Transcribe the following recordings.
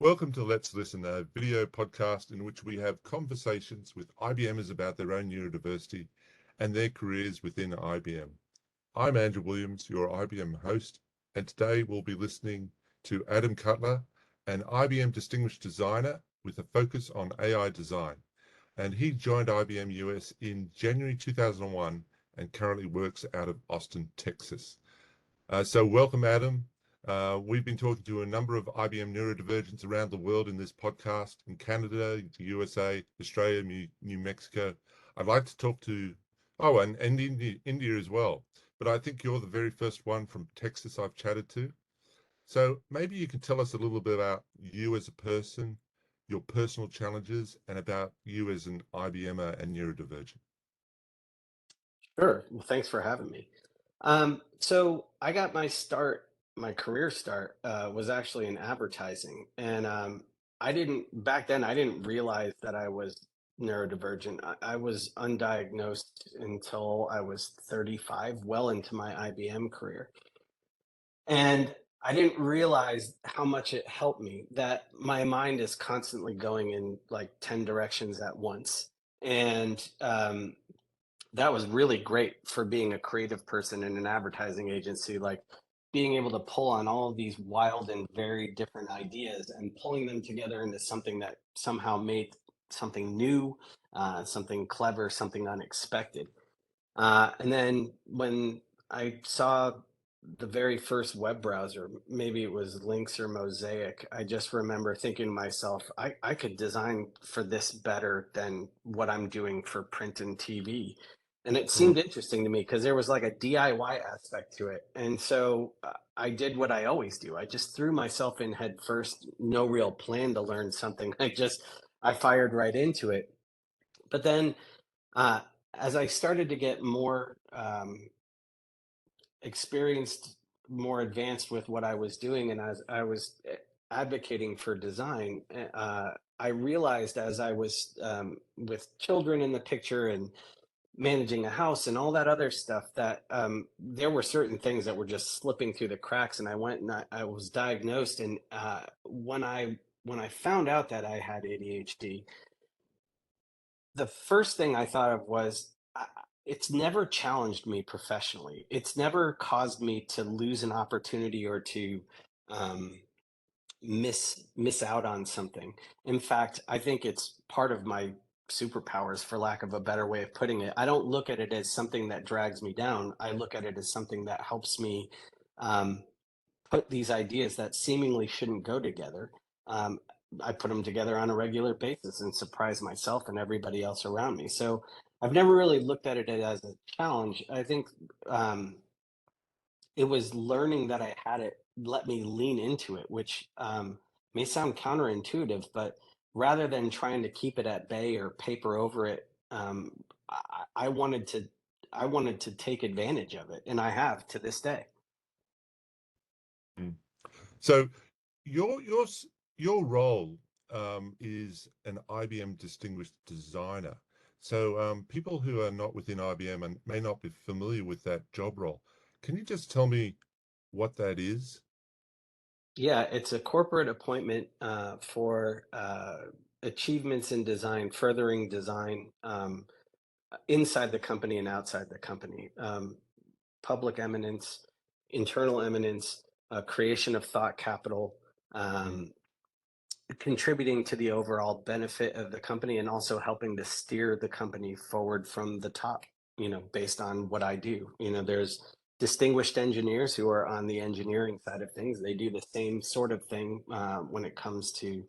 Welcome to Let's Listen, a video podcast in which we have conversations with IBMers about their own neurodiversity and their careers within IBM. I'm Andrew Williams, your IBM host, and today we'll be listening to Adam Cutler, an IBM Distinguished Designer with a focus on AI design. And he joined IBM US in January 2001 and currently works out of Austin, Texas. So welcome, Adam. We've been talking to a number of IBM neurodivergents around the world in this podcast, in Canada, the USA, Australia, New Mexico. I'd like to talk to, and India as well. But I think you're the very first one from Texas I've chatted to. So maybe you can tell us a little bit about you as a person, your personal challenges, and about you as an IBMer and neurodivergent. Sure. Well, thanks for having me. So I got my career start was actually in advertising. And back then, I didn't realize that I was neurodivergent. I was undiagnosed until I was 35, well into my IBM career. And I didn't realize how much it helped me that my mind is constantly going in like 10 directions at once. And that was really great for being a creative person in an advertising agency, like being able to pull on all of these wild and very different ideas and pulling them together into something that somehow made something new, something clever, something unexpected. And then when I saw the very first web browser, maybe it was Lynx or Mosaic, I just remember thinking to myself, I could design for this better than what I'm doing for print and TV. And it Mm. seemed interesting to me because there was like a DIY aspect to it. And so I did what I always do. I just threw myself in head first, no real plan to learn something. I fired right into it. But then uh, as I started to get more experienced, more advanced with what I was doing, and as I was advocating for design, I realized as I was with children in the picture and managing a house and all that other stuff that there were certain things that were just slipping through the cracks. And I went and I was diagnosed. And when I found out that I had ADHD, the first thing I thought of was it's never challenged me professionally. It's never caused me to lose an opportunity or to um, miss out on something. In fact, I think it's part of my superpowers, for lack of a better way of putting it. I don't look at it as something that drags me down. I look at it as something that helps me um, put these ideas that seemingly shouldn't go together. Um, I put them together on a regular basis and surprise myself and everybody else around me. So I've never really looked at it as a challenge. I think um, it was learning that I had it let me lean into it, which may sound counterintuitive, but rather than trying to keep it at bay or paper over it, I wanted to take advantage of it, and I have to this day. Mm. So your your role is an IBM Distinguished Designer. So people who are not within IBM and may not be familiar with that job role, can you just tell me what that is? Yeah, it's a corporate appointment for achievements in design, furthering design inside the company and outside the company. Public eminence, internal eminence, creation of thought capital, Mm. um, contributing to the overall benefit of the company, and also helping to steer the company forward from the top, based on what I do. There's distinguished engineers who are on the engineering side of things. They do the same sort of thing when it comes to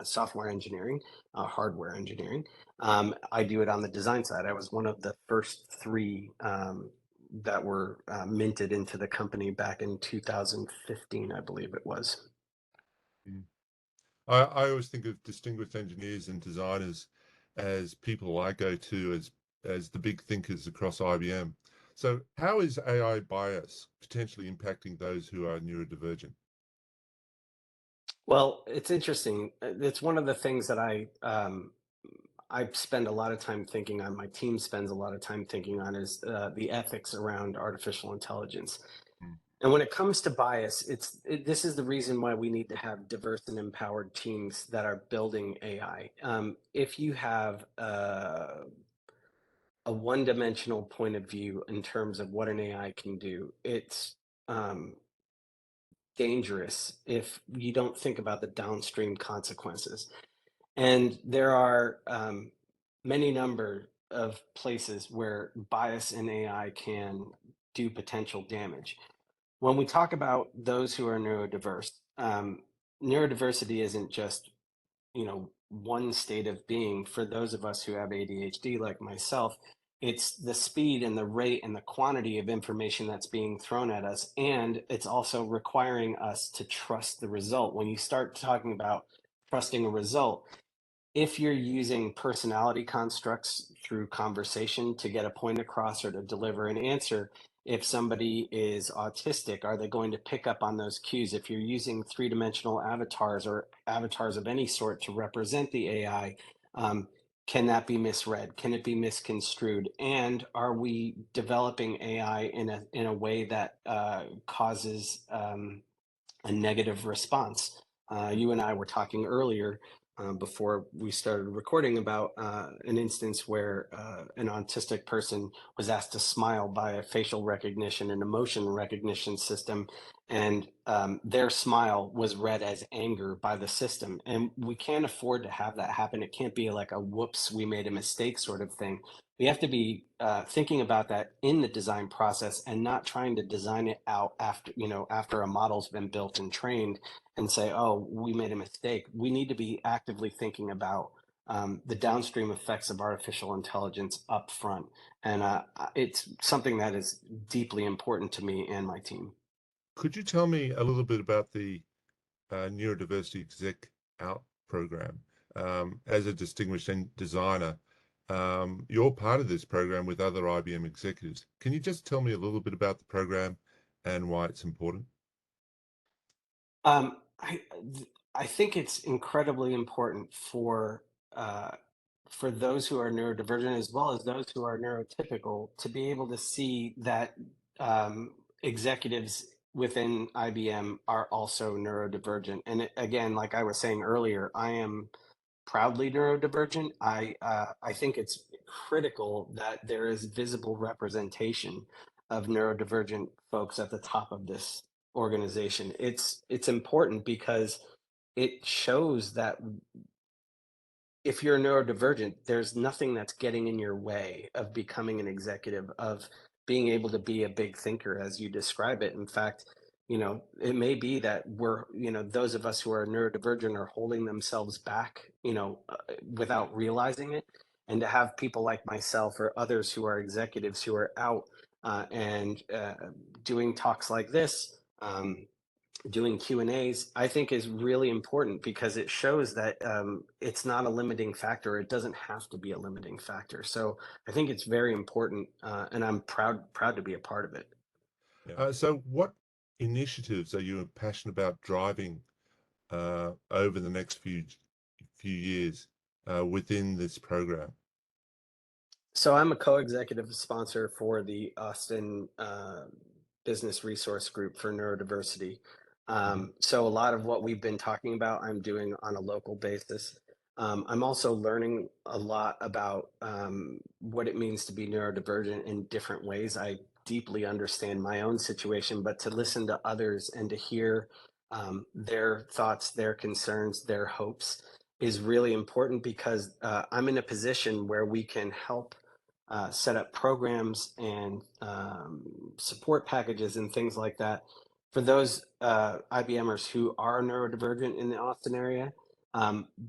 software engineering, hardware engineering. I do it on the design side. I was one of the first three that were minted into the company back in 2015, I believe it was. Mm. I always think of distinguished engineers and designers as people I go to as the big thinkers across IBM. So how is AI bias potentially impacting those who are neurodivergent? Well, it's interesting. It's one of the things that I spend a lot of time thinking on, my team spends a lot of time thinking on, is the ethics around artificial intelligence. Mm. And when it comes to bias, this is the reason why we need to have diverse and empowered teams that are building AI. If you have a one-dimensional point of view in terms of what an AI can do, it's um, dangerous if you don't think about the downstream consequences. And there are many number of places where bias in AI can do potential damage. When we talk about those who are neurodiverse, neurodiversity isn't just, one state of being. For those of us who have ADHD, like myself, it's the speed and the rate and the quantity of information that's being thrown at us, and it's also requiring us to trust the result. When you start talking about trusting a result, if you're using personality constructs through conversation to get a point across or to deliver an answer, if somebody is autistic, are they going to pick up on those cues? If you're using three-dimensional avatars or avatars of any sort to represent the AI, um, can that be misread? Can it be misconstrued? And are we developing AI in a way that causes a negative response? You and I were talking earlier, before we started recording, about an instance where an autistic person was asked to smile by a facial recognition and emotion recognition system, and their smile was read as anger by the system. And we can't afford to have that happen. It can't be like a whoops, we made a mistake sort of thing. We have to be thinking about that in the design process, and not trying to design it out after a model's been built and trained, and say, oh, we made a mistake. We need to be actively thinking about the downstream effects of artificial intelligence up front. And it's something that is deeply important to me and my team. Could you tell me a little bit about the Neurodiversity Exec Out program? As a distinguished designer, you're part of this program with other IBM executives. Can you just tell me a little bit about the program and why it's important? Um, I I think it's incredibly important uh, for those who are neurodivergent, as well as those who are neurotypical, to be able to see that executives within IBM are also neurodivergent. And again, like I was saying earlier, I am proudly neurodivergent. I think it's critical that there is visible representation of neurodivergent folks at the top of this organization. It's important because it shows that if you're neurodivergent, there's nothing that's getting in your way of becoming an executive, of being able to be a big thinker, as you describe it. In fact, it may be that those of us who are neurodivergent are holding themselves back, without realizing it. And to have people like myself or others who are executives who are out and doing talks like this, doing Q&As, I think is really important, because it shows that it's not a limiting factor. It doesn't have to be a limiting factor. So I think it's very important, and I'm proud to be a part of it. So, what initiatives are you passionate about driving over the next few years within this program? So I'm a co-executive sponsor for the Austin Business Resource Group for Neurodiversity. Hmm. So a lot of what we've been talking about, I'm doing on a local basis. I'm also learning a lot about what it means to be neurodivergent in different ways. I deeply understand my own situation, but to listen to others and to hear their thoughts, their concerns, their hopes is really important, because I'm in a position where we can help set up programs and support packages and things like that for those IBMers who are neurodivergent in the Austin area,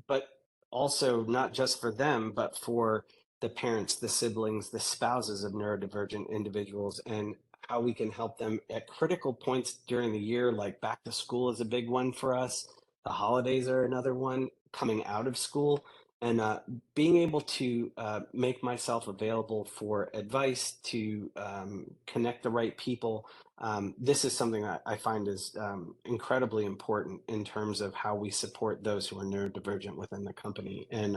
but also not just for them, but for the parents, the siblings, the spouses of neurodivergent individuals, and how we can help them at critical points during the year, like back to school is a big one for us. The holidays are another one, coming out of school. And being able to make myself available for advice, to connect the right people, this is something I find is incredibly important in terms of how we support those who are neurodivergent within the company. And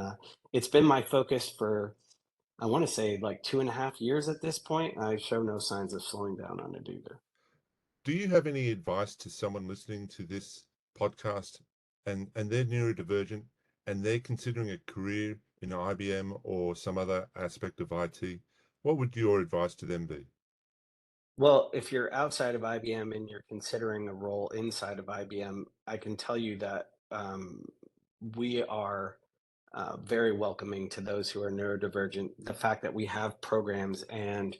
it's been my focus for, I want to say, like 2.5 years at this point. I show no signs of slowing down on it either. Do you have any advice to someone listening to this podcast and they're neurodivergent and they're considering a career in IBM or some other aspect of IT? What would your advice to them be? Well, if you're outside of IBM and you're considering a role inside of IBM, I can tell you that we are very welcoming to those who are neurodivergent. The fact that we have programs and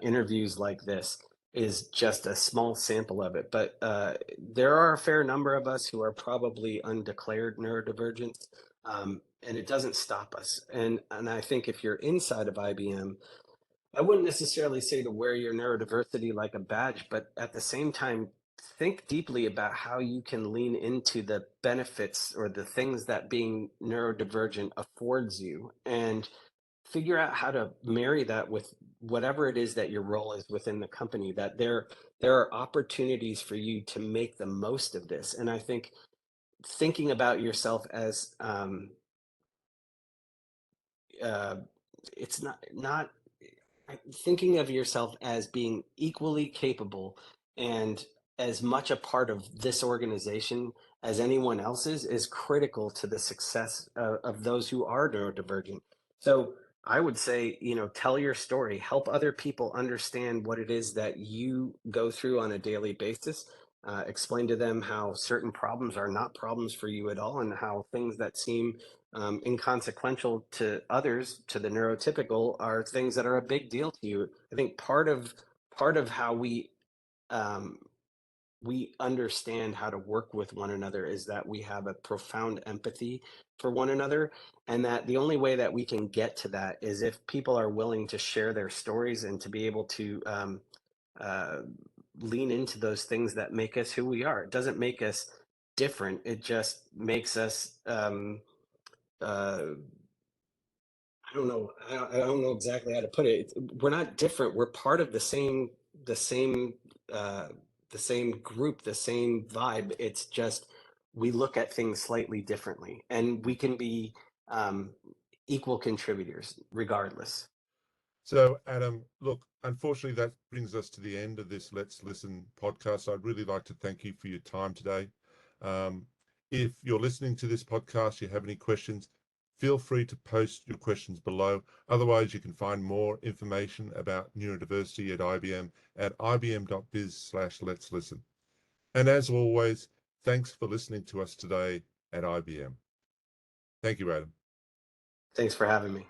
interviews like this is just a small sample of it. But there are a fair number of us who are probably undeclared neurodivergent, and it doesn't stop us. And I think if you're inside of IBM, I wouldn't necessarily say to wear your neurodiversity like a badge, but at the same time, think deeply about how you can lean into the benefits or the things that being neurodivergent affords you, and figure out how to marry that with whatever it is that your role is within the company. That there are opportunities for you to make the most of this. And I think thinking about yourself as uh, it's not thinking of yourself as being equally capable and as much a part of this organization as anyone else's is critical to the success of those who are neurodivergent. So I would say, tell your story, help other people understand what it is that you go through on a daily basis. Explain to them how certain problems are not problems for you at all, and how things that seem inconsequential to others, to the neurotypical, are things that are a big deal to you. I think part of how um, we understand how to work with one another is that we have a profound empathy for one another, and that the only way that we can get to that is if people are willing to share their stories and to be able to uh, lean into those things that make us who we are. It doesn't make us different; it just makes us uh, I don't know exactly how to put it. We're not different. We're part of the same, uh, the same group, the same vibe. It's just we look at things slightly differently, and we can be um, equal contributors regardless. So, Adam, look, unfortunately, that brings us to the end of this Let's Listen podcast. I'd really like to thank you for your time today. Um, if you're listening to this podcast, you have any questions, feel free to post your questions below. Otherwise, you can find more information about neurodiversity at IBM at ibm.biz/let's listen. And as always, thanks for listening to us today at IBM. Thank you, Adam. Thanks for having me.